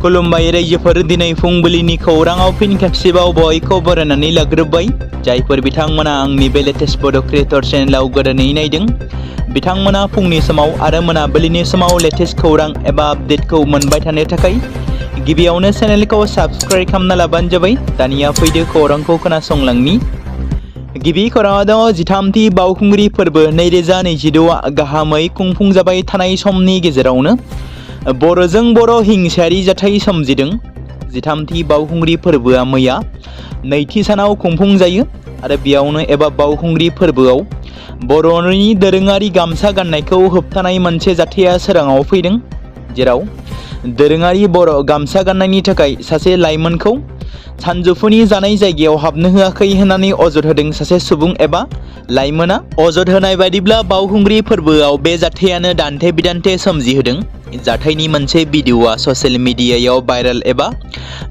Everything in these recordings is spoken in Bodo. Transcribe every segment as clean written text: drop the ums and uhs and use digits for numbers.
खुलुमबाय रायजोफोर दिनै फुंबिलिनि खौराङाव फिन खेबसेबाव बयखौ बरायनानै लाग्रोबाय जायफोर बिथांमोना आंनि बे लेटेस्ट बड' क्रिएटर चेनेलाव गोदानै नायदों बिथांमोना फुंनि समाव आरो मोनाबिलिनि समाव लेटेस्ट खौरां एबा आपडेटखौ मोनबाय थानो थाखाय गिबियावनो चेनेलखौ साबस्क्राइब खालामना लाबानो जाबाय। दानिया फैदो खौरांखौ खोनासंलांनि। गिबि खौराङाव दङ 13थि बावखुंग्रि फोरबो 2026 गाहामै खुंफुंजाबाय थानाय समनि गेजेरावनो बर'जों बर' हिंसायारि जाथाय सोमजिदों। 13थि बावखुंग्रि फोरबोआ मैया नैथि सानाव खुंफुंजायो आरो बेयावनो एबा बावखुंग्रि फोरबोआव बर'नि दोरोङारि गामसा गाननायखौ होबथानाय मोनसे जाथाया सोराङाव फैदों, जेराव दोरोङारि बर' गामसा गाननायनि थाखाय सासे लाइमोनखौ सानजौफुनि जानाय जायगायाव हाबनो होआखै होननानै अजद होदों सासे सुबुं एबा लाइमोना। अजद होनाय बायदिब्ला बावखुंग्रि फोरबोआव बे जाथायानो दान्थे बिदान्थे सोमजिहोदों। जाथायनि मोनसे भिडिअ'आ ससियेल मिडियायाव भाइरेल एबा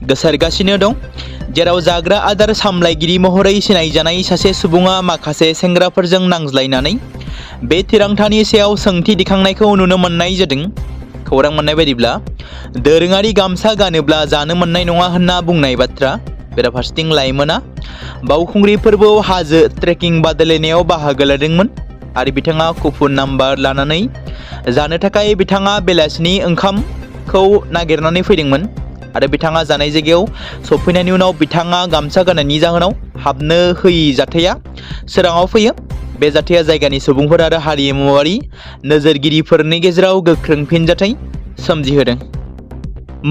गोसारगासिनो दं, जेराव जाग्रा आदार सामलायगिरि महरै सिनायजानाय सासे सुबुङा माखासे सेंग्राफोरजों नांज्लायनानै बे थिरांथानि सायाव सोंथि दिखांनायखौ नुनो मोननाय जादों। खौरां मोननाय बायदिब्ला दोरोङारि गामसा गानोब्ला जानो मोननाय नङा होनना बुंनाय बाथ्रा। बेराफारसेथिं लाइमोना बावखुंग्रि फोरबोआव हाजो ट्रेकिं बादायलायनायाव बाहागो लादोंमोन आरो बिथाङा कुपन नाम्बार लानानै जानो थाखाय बिथाङा बेलासिनि ओंखामखौ नागिरनानै फैदोंमोन आरो बिथाङा जानाय जायगायाव सफैनायनि उनाव बिथाङा गामसा गाननायनि जाहोनाव हाबनो होयि जाथाया सोराङाव फैयो। बे जाथाया जायगानि सुबुंफोर आरो हारिमुआरि नोजोरगिरिफोरनि गेजेराव गोख्रों फिनजाथाय सोमजिहोदों।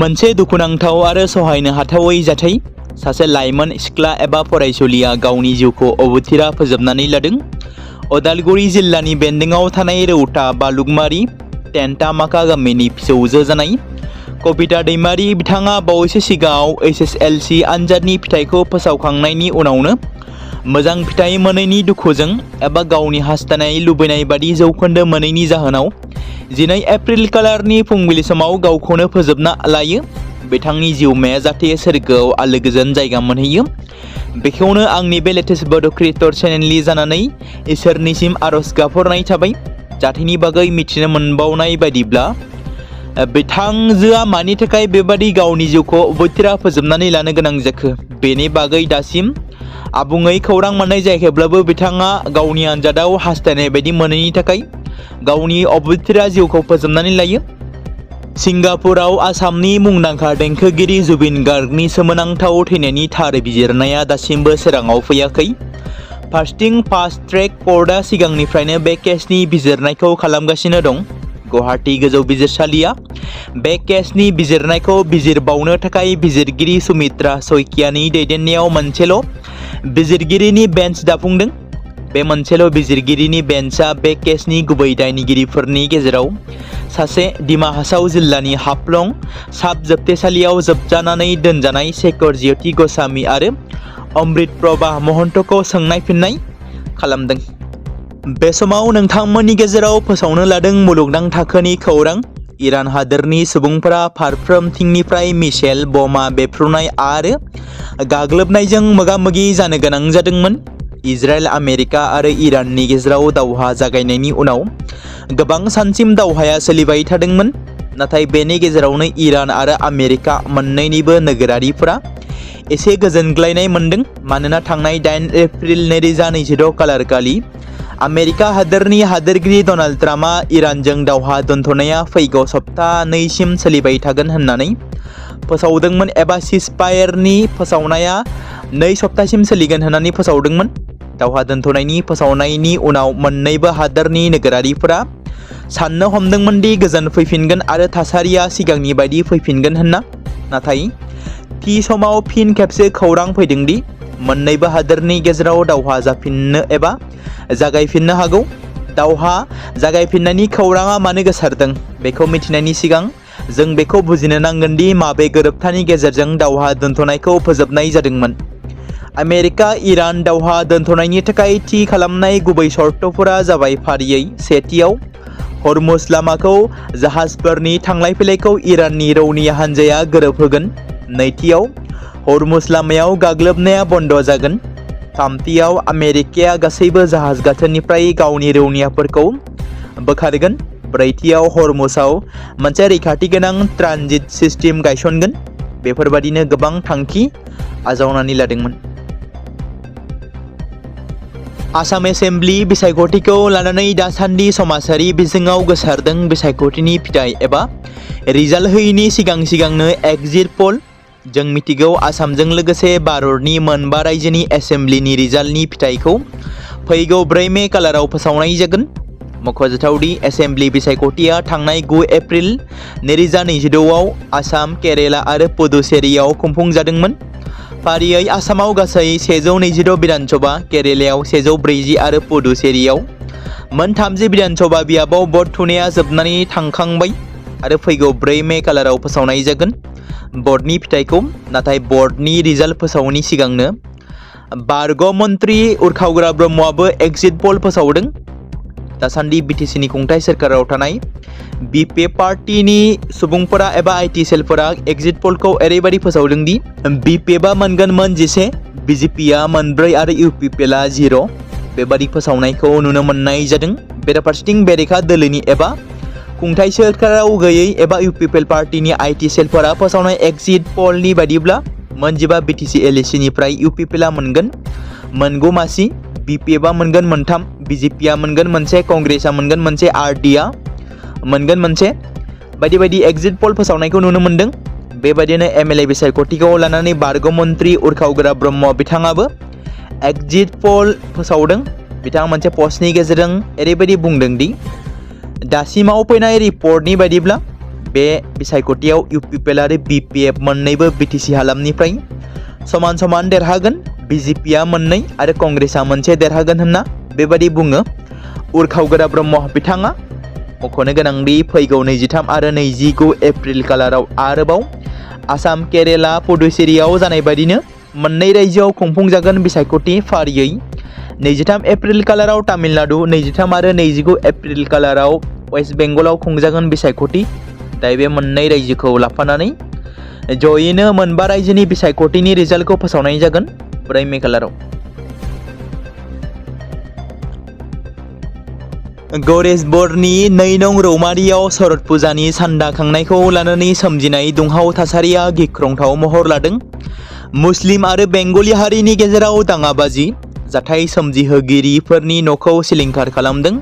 मोनसे दुखुनांथाव आरो सहायनो हाथावै जाथाय। सासे लाइमोन सिख्ला एबा फरायसुलिया गावनि जिउखौ अबथिरा फोजोबनानै लादों। उदालगुरि जिल्लानि बेन्दोंआव थानाय रौता बालुगमारि टेन्टामाका गामिनि फिसौजो जानाय कबिता दैमारि बिथाङा बावैसो सिगाङाव SSLC आनजादनि फिथाइखौ फोसावखांनायनि उनावनो मोजां फिथाइ मोनैनि दुखुजों एबा गावनि हास्थायनाय लुबैनाय बादि जौखोन्दो मोनैनि जाहोनाव 12 एप्रिल खालारनि फुंबिलि समाव गावखौनो फोजोबना लायो। बिथांनि जिउमाया जाहाथे सोरगोआव आलो गोजोन जायगा मोनहैयो, बेखौनो आंनि बे लेटेस्ट बड' क्रिएटर चेनेलनि जानानै इसोरनिसिम आरज गाबहरनाय थाबाय। जाथायनि बागै मिथिनो मोनबावनाय बायदिब्ला बिथांजोआ मानि थाखाय बेबादि गावनि जिउखौ अबथिरा फोजोबनानै लानो गोनां जाखो बेनि बागै दासिम आबुङै खौरां मोननाय जायाखैब्लाबो बिथाङा गावनि आनजादाव हास्थायनाय बायदि मोनैनि थाखाय गावनि अबथिरा जिउखौ फोजोबनानै लायो। सिंगापुराव आसामनि मुंदांखा देंखोगिरि जुबिन गार्गनि सोमोनांथाव थैनायनि थार बिजिरनाया दासिमबो सोराङाव फैयाखै। फार्स्टिं फास्ट ट्रेक कर्टआ सिगांनिफ्रायनो बे केसनि बिजिरनायखौ खालामगासिनो दं। गुवाहाटी गोजौ बिजिरसालिया बे केसनि बिजिरनायखौ बिजिरबावनो थाखाय बिजिरगिरि सुमित्रा सयकियानि दैदेननायाव मोनसेल' बिजिरगिरिनि बेन्च दाफुंदों। बे मोनसेल' बिजिरगिरिनि बेन्चआ बे केसनि गुबै दायनिगिरिफोरनि गेजेराव सासे दिमा हासाव जिल्लानि हाफ्लं साब जोबथेसालियाव जोबजानानै दोनजानाय शेखर ज्योति गस्वामी आरो अमृत प्रभा महन्तखौ सोंनाय फिननाय खालामदों। बे समाव नोंथांमोननि गेजेराव फोसावनो लादों मुलुगनां थाखोनि खौरां। इरान हादोरनि सुबुंफोरा फारफ्रोमथिंनिफ्राय मिसाइल बमा बेफ्रुनाय आरो गाग्लोबनायजों मोगा-मोगि जानो गोनां जादोंमोन। इजराइल, आमेरिका आरो इराननि गेजेराव दावहा जागायनायनि उनाव गोबां सानसिम दावहाया सोलिबाय थादोंमोन, नाथाय बेनि गेजेरावनो इरान आरो आमेरिका मोन्नैनिबो नोगोरारिफोरा एसे गोजोनग्लायनाय मोनदों, मानोना थांनाय 8 एप्रिल 2026 खालारखालि आमेरिका हादोरनि हादोरगिरि डनाल्ड ट्राम्पआ इरानजों दावहा दोनथ'नाया फैगौ सप्तानैसिम सोलिबाय थागोन होननानै फोसावदोंमोन एबा सिजफायारनि फोसावनाया 2 सप्तासिम सोलिगोन होननानै फोसावदोंमोन। दावहा दोनथ'नायनि फोसावनायनि उनाव मोन्नैबो हादोरनि नोगोरारिफोरा साननो हमदोंमोन दि गोजोन फैफिनगोन आरो थासारिया सिगांनि बायदि फैफिनगोन होनना, नाथाय थि समाव फिन खेबसे खौरां फैदों दि मोन्नैबो हादोरनि गेजेराव दावहा जाफिननो एबा जागायफिननो हागौ। दावहा जागायफिननायनि खौराङा मानो गोसारदों बेखौ मिथिनायनि सिगां जों बेखौ बुजिनो नांगोन दि माबे गोरोबथानि गेजेरजों दावहा दोनथ'नायखौ फोजोबनाय जादोंमोन। आमेरिका इरान दावहा दोनथ'नायनि थाखाय थि खालामनाय गुबै सर्तफोरा जाबाय फारियै सेथियाव हरमुज लामाखौ जाहाजफोरनि थांलाय फैलायखौ इराननि रौनिया हानजाया गोरोबहोगोन। नैथियाव हरमुज लामायाव गाग्लोबनाया बन्द जागोन। थामथियाव आमेरिकाया गासैबो जाहाज गाथोननिफ्राय गावनि रौनियाफोरखौ बोखारगोन। ब्रैथियाव हरमुसआव मोनसे रैखाथि गोनां ट्रानजिट सिस्टेम गायसनगोन। बेफोरबादिनो गोबां थांखि आजावनानै लादोंमोन। आसाम एसेम्बली बिसायख'थिखौ लानानै दासान्दि समाजारि बिजोङाव गोसारदों बिसायख'थिनि फिथाइ एबा रिजाल्ट होयैनि सिगांनो एक्जिट पल। जों मिथिगौ आसामजों लोगोसे भारतनि मोनबा रायजोनि एसेम्बलीनि रिजाल्टनि फिथाइखौ फैगौ 4 मे खालाराव फोसावनाय जागोन। मख'जाथावदि एसेम्बली बिसायख'थिया थांनाय 9 एप्रिल 2026आव आसाम, केरेला आरो पुडुचेरीआव खुंफुंजादोंमोन। फारियै आसामाव गासै 122 बिधानसभा, केरेलायाव 140 आरो पुडुचेरीआव मोन 30 बिधानसभा बियाबाव भट थुनाया जोबनानै थांखांबाय आरो फैगौ 4 मे खालाराव फोसावनाय जागोन भटनि फिथाइखौ। नाथाय भटनि रिजाल्ट फोसावैनि सिगांनो बारग' मन्त्रि उरखावग्रा ब्रह्मआबो एक्जिट पल फोसावदों। दासान्दि बिटिसिनि खुंथाय सोरखाराव थानाय बिपि पार्टीनि सुबुंफोरा एबा आइटि सेलफोरा एक्जिट पलखौ ओरैबायदि फोसावदों दि बिपिएफआ मोनगोन मोन 11, बिजेपिआ मोन 4 आरो इउपिपिएलआ 0। बेबादि फोसावनायखौ नुनो मोननाय जादों। बेराफारसेथिं बेरेखा दोलोनि एबा खुंथाय सोरखाराव गैयै एबा इउपिपिएल पार्टीनि आइटि सेलफोरा फोसावनाय एक्जिट पलनि बायदिब्ला मोन 15 बिटिसि एलएसिनिफ्राय इउपिपिएलआ मोनगोन मोन 9 मासि, बिपिएफआ मोनगोन मोन 3, बिजेपिआ मोनगोन मोन 1, कंग्रेसआ मोनगोन मोन 1, आरडीआ मोनगोन मोन 1 बायदि बायदि एक्जिट पल फोसावनायखौ नुनो मोनदों। बेबायदिनो एमएलए बिसायख'थिखौ लानानै बारग' मन्त्रि उरखावग्रा ब्रह्म बिथाङाबो एक्जिट पल फोसावदों। बिथाङा मोनसे पस्टनि गेजेरजों ओरैबायदि बुंदों दि दासिमाव फैनाय रिपर्टनि बायदिब्ला बे बिसायख'थियाव इउपिपिएल आरो बिपिएफ मोन्नैबो बिटिसि हालामनिफ्राय समान समान देरहागोन। बिजेपिआ मोन 2 आरो कंग्रेसआ मोन 1 देरहागोन होनना बेबादि बुङो उरखावग्रा ब्रह्म बिथाङा। मख'नो गोनांदि फैगौ 23 आरो 29 एप्रिल खालाराव आरोबाव आसाम, केरेला, पुडुचेरीआव जानाय बायदिनो मोननै रायजोआव खुंफुंजागोन बिसायख'थि। फारियै 23 एप्रिल खालाराव तामिलनाडु, 23 आरो 29 एप्रिल खालाराव वेस्ट बेंगलाव खुंजागोन बिसायख'थि। दायो बे मोननै रायजोखौ लाफानानै जयैनो मोनबा रायजोनि बिसायख'थिनि रिजाल्टखौ फोसावनाय जागोन 4 मे खालाराव। गरेजबरनि 2 नं रौमारियाव शरद फुजानि सान्दा खांनायखौ लानानै सोमजिनाय दुंहाव थासारिया गिख्रंथाव महर लादों। मुस्लिम आरो बेंगलि हारिनि गेजेराव दाङाबाजि जाथाय सोमजिहोगिरिफोरनि न'खौ सिलिंखार खालामदों।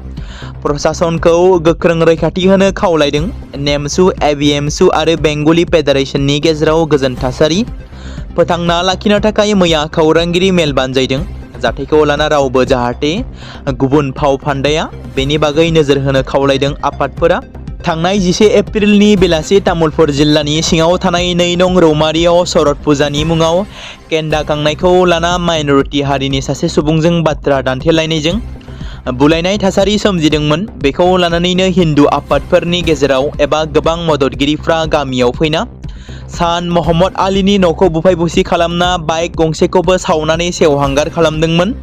प्रशासनखौ गोख्रों रैखाथि होनो खावलायदों। नेमसु, एबिएमसु आरो बेंगलि फेडारेशननि गेजेराव गोजोन थासारि फोथांना लाखिनो थाखाय मैया खौरांगिरि मेल बानजायदों। जाथायखौ लाना रावबो जाहाथे गुबुन फाव फान्दाया बेनि बागै नोजोर होनो खावलायदों आफादफोरा। थांनाय 11 एप्रिलनि बेलासि तामुलपुर जिल्लानि सिङाव थानाय 2 नं रौमारियाव शरद फुजानि मुङाव केन्दा खांनायखौ लाना माइनरिटि हारिनि सासे सुबुंजों बाथ्रा दान्थेलायनायजों बुलायनाय थासारि सोमजिदोंमोन। बेखौ लानानैनो हिन्दु आफादफोरनि गेजेराव एबा गोबां मददगिरिफ्रा गामियाव फैना सान महम्मद आलीनि न'खौ बुफाय बुसि खालामना बाइक गंसेखौबो सावनानै सेवहांगार खालामदोंमोन।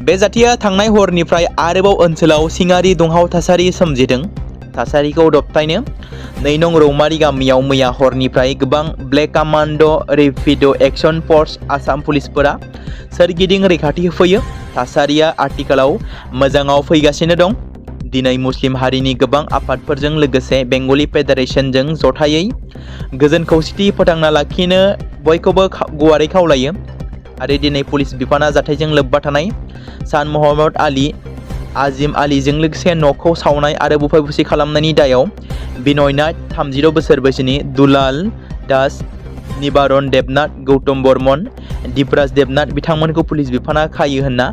बे जाथाया थांनाय हरनिफ्राय आरोबाव ओनसोलाव सिङारि दुंहाव थासारि सोमजिदों। थासारिखौ दबथायनो 2 नं रौमारि गामियाव मैया हरनिफ्राय गोबां ब्लेक कमान्ड' रेपिड' एक्शन फर्स आसाम पुलिसफोरा सोरगिदिं रैखाथि होफैयो। थासारिया आथिखालाव मोजाङाव फैगासिनो दं। दिनै मुस्लिम हारिनि गोबां आफादफोरजों लोगोसे बेंगलि फेडारेशनजों जथायै गोजोन खौसेथि फोथांना लाखिनो बयखौबो गुवारै खावलायो। आरो दिनै पुलिस बिफाना जाथायजों लोब्बा थानाय सान महम्मद आली, आजिम आलीजों लोगोसे न'खौ सावनाय आरो बुफाय बुसि खालामनायनि दायाव बिनय नाथ, 36 बोसोर बैसोनि, दुलाल दास, निबारन देबनाथ, गौतम बर्मन, दीपराज देबनाथ बिथांमोनखौ पुलिस बिफाना खायो होनना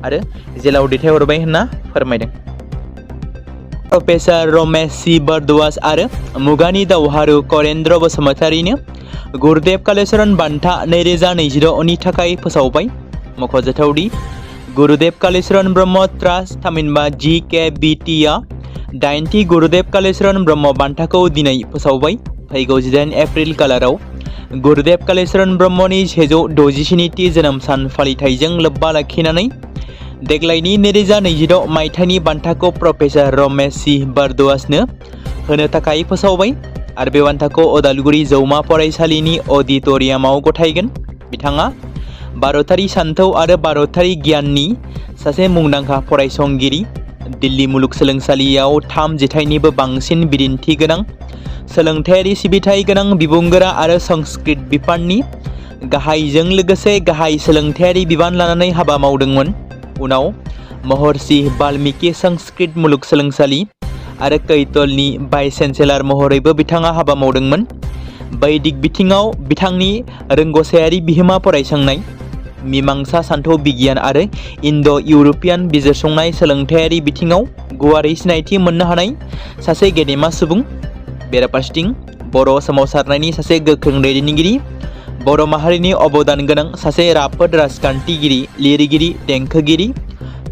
आरो जेलाव दैथायहरबाय होनना फोरमायदों। प्रफेसार रमेश सि बरदवास आरो मुगानि दावहारु करेन्द्र बसुमतारीनो गुरुदेव कालीचरण बान्था 2026नि थाखाय फोसावबाय। मख'जाथावदि गुरुदेव कालीचरण ब्रह्म ट्रास्ट थामहिनबा GKBTआ 8थि गुरुदेव कालीचरण ब्रह्म बान्थाखौ दिनै फोसावबाय। फैगौ 18 एप्रिल खालाराव गुरुदेव कालीचरण ब्रह्मनि 167थि जोनोम सान फालिथायजों लोब्बा लाखिनानै देग्लायनि 2026 मायथाइनि बान्थाखौ प्रफेसार रमेश सि बरदवासनो होनो थाखाय फोसावबाय आरो बे बान्थाखौ अदालगुरि जौमा फरायसालिनि अडिट'रियामाव गथायगोन। बिथाङा भारतारि सान्थौ आरो भारतारि गियाननि सासे मुंदांखा फरायसंगिरि, दिल्ली मुलुगसोलोंसालियाव 3 जिथाइनिबो बांसिन बिदिन्थि गोनां सोलोंथायारि सिबिथाय गोनां बिबुंगोरा आरो संस्कृत बिफाननि गाहायजों लोगोसे गाहाय सोलोंथायारि बिबान लानानै हाबा मावदोंमोन। उनाव महर्षि बाल्मीकि संस्कृत मुलुगसोलोंसालि आरो कैटलनि भाइस चेन्सेलर महरैबो बिथाङा हाबा मावदोंमोन। बैदिक बिथिङाव बिथांनि रोंग'सायारि बिहोमा फरायसंनाय, मीमांसा सान्थौ बिगियान आरो इन्ड'-इउर'पियान बिजिरसंनाय सोलोंथायारि बिथिङाव गुवारै सिनायथि मोननो हानाय सासे गेदेमा सुबुं। बेराफारसेथिं बर' सोमावसारनायनि सासे गोख्रों दैदेनगिरि, बर' माहारिनि अबदान गोनां सासे राफोद राजखान्थिगिरि, लिरगिरि, देंखोगिरि,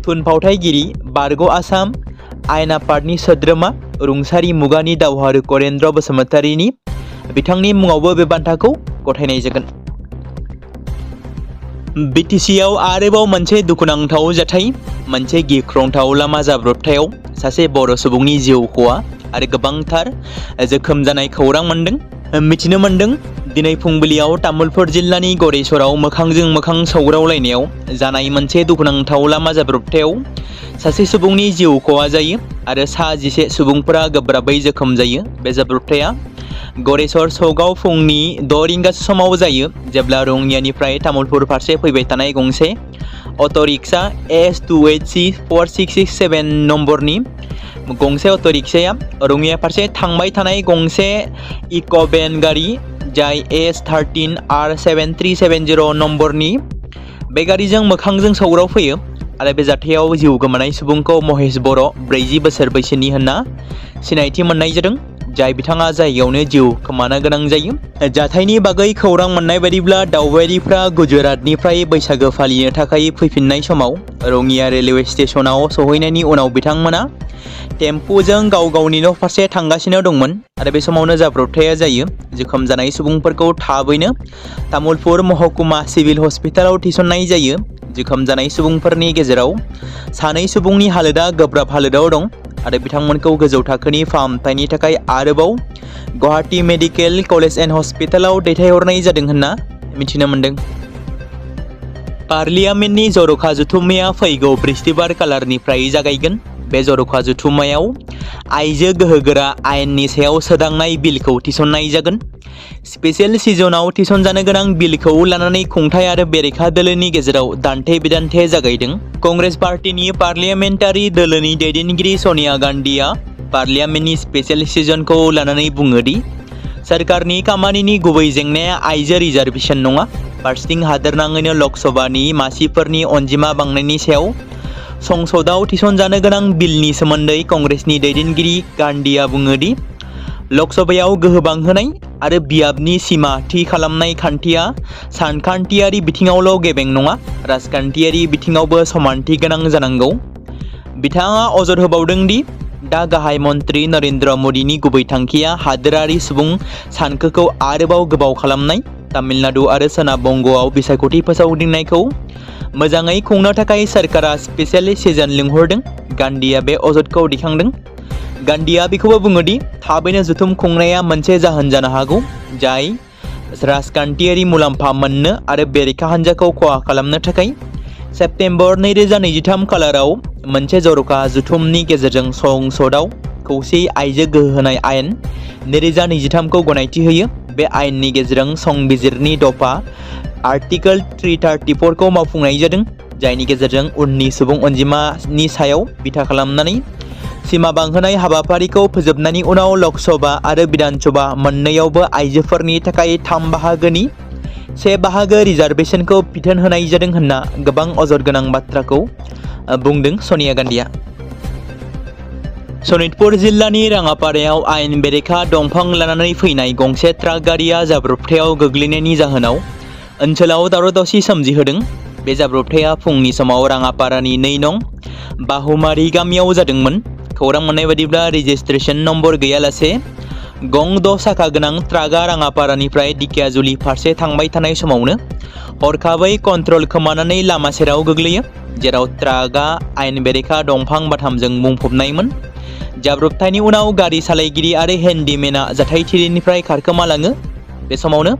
थुनफावथायगिरि, बारग' आसाम आयेन आफादनि सोद्रोमा, रुंसारि मुगानि दावहारु करेन्द्र बसुमतारीनि बिथांनि मुङावबो बे बान्थाखौ गथायनाय जागोन। बिटिसिआव आरोबाव मोनसे दुखुनांथाव जाथाय, मोनसे गिख्रंथाव लामा जाब्रबथायाव सासे बर' सुबुंनि जिउ खहा आरो गोबांथार जोखोम जानाय खौरां मोनदों। मिथिनो मोनदों दिनै फुंबिलियाव तामुलपुर जिल्लानि गरेस्वराव मोखांजों मोखां सौग्रावलायनायाव जानाय मोनसे दुखुनांथाव लामा जाब्रबथायाव सासे सुबुंनि जिउ खहा जायो आरो सा 11 सुबुंफोरा गोब्राबै जोखोम जायो। बे जाब्रबथाया गरेस्वर सौगाव फुंनि 6 रिंगासो समाव जायो, जेब्ला रङियानिफ्राय तामुलपुर फारसे फैबाय थानाय गंसे अट'रिक्सा AS2HC 4667 नम्बरनि गंसे अट'रिक्साया रङिया फारसे थांबाय थानाय गंसे इक' गारि जाय AS13R7370 नम्बरनि बे गारिजों मोखांजों सौग्रावफैयो आरो बे जाथायाव जिउ गोमानाय सुबुंखौ महेश बर' 40 बोसोर बैसोनि होनना सिनायथि मोननाय जादों, जाय बिथाङा जायगायावनो जिउ खोमानो गोनां जायो। जाथायनि बागै खौरां मोननाय बायदिब्ला दावबायारिफ्रा गुजरातनिफ्राय बैसागो फालिनो थाखाय फैफिननाय समाव रङिया रेलवे स्टेशनाव सहैनायनि उनाव बिथांमोना टेम्पुजों गाव गावनि न' फारसे थांगासिनो दंमोन आरो बे समावनो जाब्रबथाया जायो। जोखोम जानाय सुबुंफोरखौ थाबैनो तामुलपुर महकुमा सिभिल हस्पिटालाव थिसननाय जायो। जोखोम जानाय सुबुंफोरनि गेजेराव 2 सुबुंनि हालोदा गोब्राब हालोदाव दं आरो बिथांमोनखौ गोजौ थाखोनि फाहामथायनि थाखाय आरोबाव गुवाहाटी मेडिकेल कलेज एन्ड हस्पिटालाव दैथायहरनाय जादों होनना मिथिनो मोनदों। पार्लियामेन्टनि जर'खा जथुम्माया फैगौ बृहस्पतिबार खालारनिफ्राय जागायगोन। बे जर'खा जथुम्मायाव आइजो गोहोगोरा आयेननि सायाव सोदांनाय बिलखौ थिसननाय जागोन। स्पेशल सिजनाव थिसनजानो गोनां बिलखौ लानानै खुंथाय आरो बेरेखा दोलोनि गेजेराव दान्थे-बिदान्थे जागायदों। कंग्रेस पार्टीनि पार्लियामेन्टारि दोलोनि दैदेनगिरि सनिया गान्धीआ पार्लियामेन्टनि स्पेशल सिजनखौ लानानै बुङो दि सोरखारनि खामानिनि गुबै जेंनाया आइजो रिजार्भेसन नङा। फारसेथिं हादोरनाङैनो लकसभानि मासिफोरनि अनजिमा बांनायनि सायाव संसदआव थिसनजानो गोनां बिलनि सोमोन्दै कंग्रेसनि दैदेनगिरि गान्धीआ बुङो दि लकसभायाव गोहो बांहोनाय आरो बियाबनि सिमा थि खालामनाय खान्थिया सानखान्थियारि बिथिङावल' गेबें नङा, राजखान्थियारि बिथिङावबो समानथि गोनां जानांगौ। बिथाङा अजद होबावदों दि दा गाहाय मन्त्रि नरेन्द्र मोदीनि गुबै थांखिया हादोरारि सुबुं सानखोखौ आरोबाव गोबाव खालामनाय। तामिलनाडु आरो सोनाब बंगआव बिसायख'थि फोसावदिंनायखौ मोजाङै खुंनो थाखाय सोरखारा स्पेशल सिजन लिंहरदों। गान्धीआ बे अजदखौ दिखांदों। गान्धीआ बेखौबो बुङो दि थाबैनो जथुम खुंनाया मोनसे जाहोन जानो हागौ जाय राजखान्थियारि मुलाम्फा मोननो आरो बेरेखा हान्जाखौ खहा खालामनो थाखाय सेप्तेम्बर 2023 खालाराव मोनसे जर'खा जथुमनि गेजेरजों संसदआव खौसेयै आइजो गोहो होनाय आयेन 2023 खौ गनायथि होयो। बे आयेननि गेजेरजों संबिजिरनि दफा आर्टिकल 334 खौ मावफुंनाय जादों, जायनि गेजेरजों उननि सुबुं अनजिमानि सायाव बिथा खालामनानै सिमा बांहोनाय हाबाफारिखौ फोजोबनायनि उनाव लकसभा आरो विधानसभा मोन्नैयावबो आइजोफोरनि थाखाय 3 बाहागोनि 1 बाहागो रिजार्भेशनखौ बिथोन होनाय जादों होनना गोबां अजद गोनां बाथ्राखौ बुंदों सनिया गान्धीआ। सनितपुर जिल्लानि राङापारायाव आयेन बेरेखा दंफां लानानै फैनाय गंसे ट्राक गारिया जाब्रबथायाव गोग्लैनायनि जाहोनाव ओनसोलाव दावराव-दावसि सोमजिहोदों। बे जाब्रबथाया फुंनि समाव राङापारानि 2 नं बाहुमारि गामियाव जादोंमोन। खौरां मोननाय बादिब्ला रेजिस्ट्रेशन नम्बर गैयालासे गं 6 साखा गोनां ट्राकआ राङापारानिफ्राय दिकियाजुलि फारसे थांबाय थानाय समावनो हरखाबै कन्ट्रल खोमानानै लामा सेराव गोग्लैयो, जेराव ट्राकआ आयेन बेरेखा दंफां बाथामजों बुंफबनायमोन। जाब्रबथायनि उनाव गारि सालायगिरि आरो हेन्डीमेनआ जाथायथिलिनिफ्राय खारखोमालाङो। बे समावनो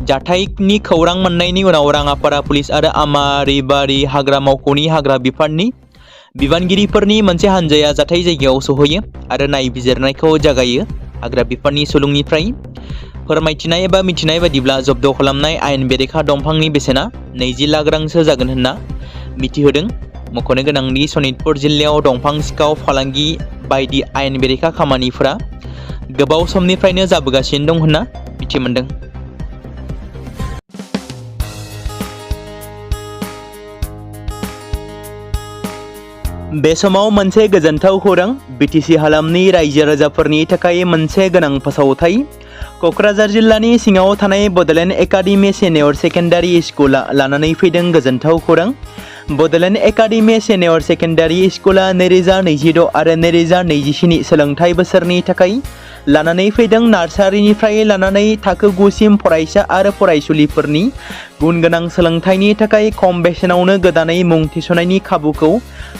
जाथायनि खौरां मोननायनि उनाव राङापारा पुलिस आरो आमारिबारि हाग्रा मावख'नि हाग्रा बिफाननि बिबानगिरिफोरनि मोनसे हानजाया जाथाय जायगायाव सहैयो आरो नायबिजिरनायखौ जागायो। हाग्रा बिफाननि सुलुंनिफ्राय फोरमायथिनाय एबा मिथिनाय बादिब्ला जब्द खालामनाय आयेन बेरेखा दंफांनि बेसेना 20 लाख रांसो जागोन होनना मिथिहोदों। मख'नो गोनांदि सनितपुर जिल्लायाव दंफां सिखाव फालांगि बायदि आयेन बेरेखा खामानिफोरा गोबाव समनिफ्रायनो जाबोगासिनो दं होनना मिथिमोनदों। बे समाव मोनसे गोजोनथाव खौरां बिटिसि हालामनि रायजो राजाफोरनि थाखाय मोनसे गोनां फोसावथाय। क'क्राझार जिल्लानि सिङाव थानाय बड'लेण्ड एकाडेमि सिनियर सेकेन्डारि स्कुला लानानै फैदों गोजोनथाव खौरां। बड'लेण्ड एकाडेमि सिनियर सेकेन्डारि स्कुला 2026 आरो 2027 सोलोंथाइ बोसोरनि थाखाय लानानै फैदों नार्सारिनिफ्राय लानानै थाखो 9 सिम फरायसा आरो फरायसुलिफोरनि गुन गोनां सोलोंथाइनि थाखाय खम बेसेनावनो गोदानै मुं थिसननायनि खाबुखौ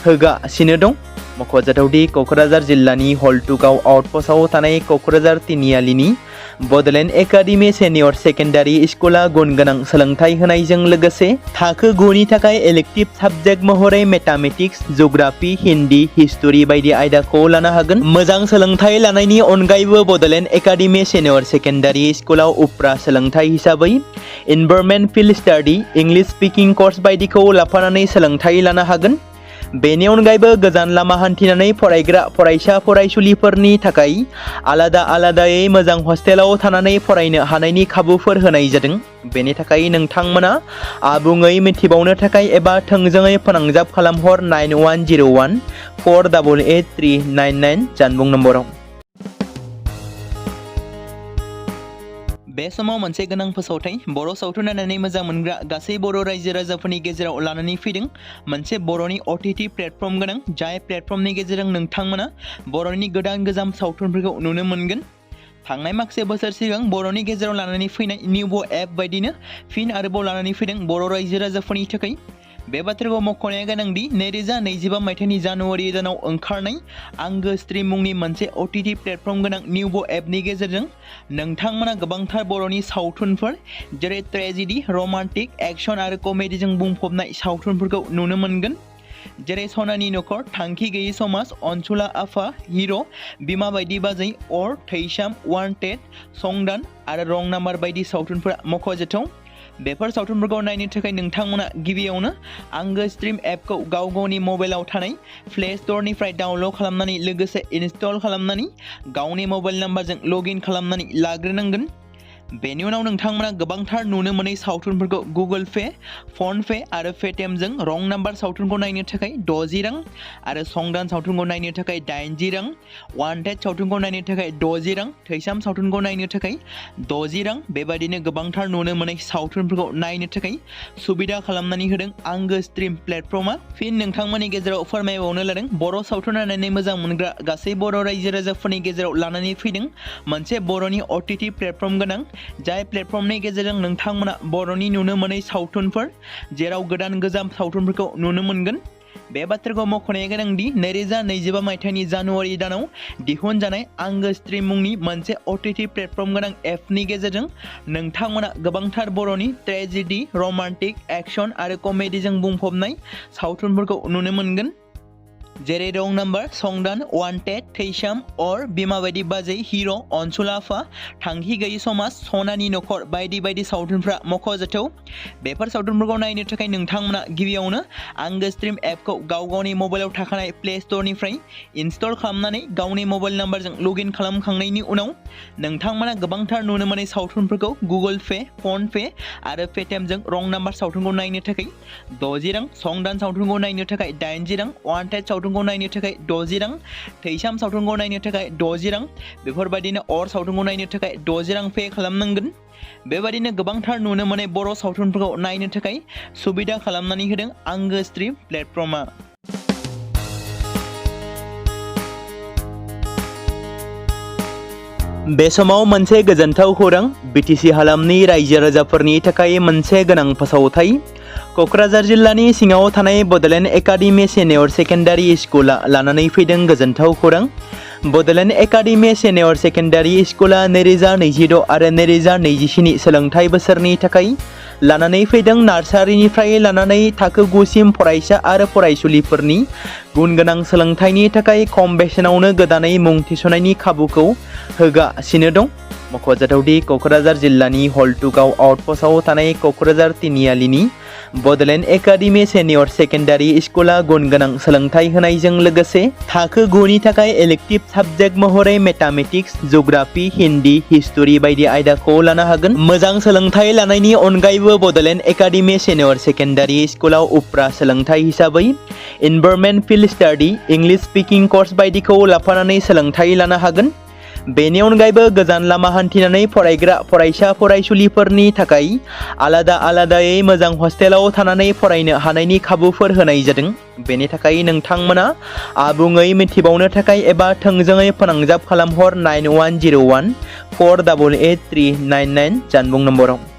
होगासिनो दं। मख'जाथावदि क'क्राझार जिल्लानि हल्टुगाव आउटपस्टआव थानाय क'क्राझार तिनिआलिनि बड'लेण्ड एकाडेमि सिनियर सेकेन्डारि स्कुला गुन गोनां सोलोंथाइ होनायजों लोगोसे थाखो 9 नि थाखाय इलेक्टिभ साबजेक्ट महरै मेथामेटिक्स, जिअ'ग्राफि, हिन्दी, हिस्टरि बायदि आयदाखौ लानो हागोन। मोजां सोलोंथाइ लानायनि अनगायैबो बड'लेण्ड एकाडेमि सिनियर सेकेन्डारि स्कुलाव उफ्रा सोलोंथाइ हिसाबै environment field study, English speaking course बायदिखौ लाफानानै सोलोंथाइ लानो हागोन। बेनि अनगायैबो गोजान लामा हान्थिनानै फरायग्रा फरायसा फरायसुलिफोरनि थाखाय आलादायै मोजां हस्टेलाव थानानै फरायनो हानायनि खाबुफोर होनाय जादों। बेनि थाखाय नोंथांमोना आबुङै मिथिबावनो थाखाय एबा थोंजोङै फोनांजाब खालामहर 9101 488 399 जानबुं नम्बराव। बे समाव मोनसे गोनां फोसावथाय बर' सावथुन नायनानै मोजां मोनग्रा गासै बर' रायजो राजाफोरनि गेजेराव लानानै फैदों मोनसे बर'नि OTT प्लेटफर्म गोनां, जाय प्लेटफर्मनि गेजेरजों नोंथांमोना बर'नि गोदान गोजाम सावथुनफोरखौ नुनो मोनगोन। थांनाय माखासे बोसोर सिगां बर'नि गेजेराव लानानै फैनाय निउबो एप बायदिनो फिन आरोबाव लानानै फैदों बर' रायजो राजाफोरनि थाखाय। बे बाथ्राखौ मख'नाया गोनांदि 2025 मायथाइनि जानुवारि दानाव ओंखारनाय आंगो स्ट्रिम मुंनि मोनसे OTT प्लेटफर्म गोनां निउबो एपनि गेजेरजों नोंथांमोना गोबांथार बर'नि सावथुनफोर जेरै ट्रेजेडि, रमान्टिक, एक्सन आरो कमेडिजों बुंफबनाय सावथुनफोरखौ नुनो मोनगोन। जेरै सनानि नखर, थांखि गैयै समाज, अनसुला आफा, हिर', बिमा बायदि बाजै, अर, थैसाम, वान्टेड, संदान आरो रं नाम्बार बायदि सावथुनफोरा मख'जाथाव। बेफोर सावथुनफोरखौ नायनो थाखाय नोंथांमोना गिबियावनो आंगो स्ट्रिम एपखौ गाव गावनि मबाइलाव थानाय प्ले स्ट'रनिफ्राय डाउनल'ड खालामनानै लोगोसे इनस्टल खालामनानै गावनि मबाइल नाम्बारजों लगइन खालामनानै लाग्रोनांगोन। बेनि उनाव नोंथांमोना गोबांथार नुनो मोनै सावथुनफोरखौ गुगोल पे, फन पे आरो पेटिएमजों रं नाम्बार सावथुनखौ नायनो थाखाय 60 रां आरो संदान सावथुनखौ नायनो थाखाय 80 रां, वान्टेड सावथुनखौ नायनो थाखाय 60 रां, थैसाम सावथुनखौ नायनो थाखाय 60 रां बेबायदिनो गोबांथार नुनो मोनै सावथुनफोरखौ नायनो थाखाय सुबिदा खालामनानै होदों आंगो स्ट्रिम प्लेटफर्मा। फिन नोंथांमोननि गेजेराव फोरमायबावनो लादों बर' सावथुन नायनानै मोजां मोनग्रा गासै बर' रायजो राजाफोरनि गेजेराव लानानै फैदों मोनसे बर'नि OTT प्लेटफर्म गोनां, जाय प्लेटफर्मनि गेजेरजों नोंथांमोना बर'नि नुनो मोनै सावथुनफोर जेराव गोदान गोजाम सावथुनफोरखौ नुनो मोनगोन। बे बाथ्राखौ मख'नाया गोनांदि 2025 मायथाइनि जानुवारि दानाव दिहुनजानाय आंगो स्ट्रिम मुंनि मोनसे OTT प्लेटफर्म गोनां एपनि गेजेरजों नोंथांमोना गोबांथार बर'नि ट्रेजेडि, रमान्टिक, एक्सन आरो कमेडिजों बुंफबनाय सावथुनफोरखौ नुनो मोनगोन। जेरै रं नाम्बार, संदान, वान्टेड, थैसाम, अर, बिमा बायदि बाजै, हिर', अनसुला आफा, थांखि गैयै समाज, सनानि नखर बायदि बायदि सावथुनफ्रा मख'जाथाव। बेफोर सावथुनफोरखौ नायनो थाखाय नोंथांमोना गिबियावनो आंगो स्ट्रिम एपखौ गाव गावनि मबाइलाव थाखानाय प्ले स्ट'रनिफ्राय इनस्टल खालामनानै गावनि मबाइल नाम्बारजों लगइन खालामखांनायनि उनाव नोंथांमोना गोबांथार नुनो मोनै सावथुनफोरखौ गुगोल पे, फन पे आरो पेटिएमजों रं नाम्बार सावथुनखौ नायनो थाखाय 60 रां, संदान सावथुनखौ नायनो थाखाय 80 रां, वान्टेड सावथुनखौ नायनो थाखाय 60 रां, थैसाम सावथुनखौ नायनो थाखाय 60 रां बेफोरबायदिनो अर सावथुनखौ नायनो थाखाय 60 रां पे खालामनांगोन। बेबायदिनो गोबांथार नुनो मोनै बर' सावथुनफोरखौ नायनो थाखाय सुबिदा खालामनानै होदों आंगो स्ट्रिम प्लेटफर्मा। बे समाव मोनसे गोजोनथाव खौरां बिटिसि हालामनि रायजो राजाफोरनि थाखाय मोनसे गोनां फोसावथाय। क'क्राझार जिल्लानि सिङाव थानाय बड'लेण्ड एकाडेमि सिनियर सेकेन्डारि स्कुला लानानै फैदों गोजोनथाव खौरां। बड'लेण्ड एकाडेमि सिनियर सेकेन्डारि स्कुला 2026 आरो 2027 सोलोंथाइ बोसोरनि थाखाय लानानै फैदों। नार्सारिनिफ्राय लानानै थाखो 9 सिम फरायसा आरो फरायसुलिफोरनि गुन गोनां सोलोंथाइनि थाखाय खम बेसेनावनो गोदानै मुं थिसननायनि खाबुखौ होगासिनो दं। मख'जाथावदि क'क्राझार जिल्लानि हल्टुगाव आउटपस्टआव थानाय क'क्राझार तिनिआलिनि बड'लेण्ड एकाडेमि सेनियर सेकेन्डारि स्कुला गुन गोनां सोलोंथाइ होनायजों लोगोसे थाखो 9 नि थाखाय इलेक्टिभ साबजेक्ट महरै मेथामेटिक्स, जिअ'ग्राफि, हिन्दी, हिस्टरि बायदि आयदाखौ लानो हागोन। मोजां सोलोंथाइ लानायनि अनगायैबो बड'लेण्ड एकाडेमि सेनियर सेकेन्डारि स्कुलाव उफ्रा सोलोंथाइ हिसाबै environment field study, English speaking course बायदिखौ लाफानानै सोलोंथाइ लानो हागोन। बेनि अनगायैबो गोजान लामा हान्थिनानै फरायग्रा फरायसा फरायसुलिफोरनि थाखाय आलादा आलादायै मोजां हस्टेलाव थानानै फरायनो हानायनि खाबुफोर होनाय जादों। बेनि थाखाय नोंथांमोना आबुङै मिथिबावनो थाखाय एबा थोंजोङै फोनांजाब खालामहर 9101 488 399 जानबुं नम्बराव।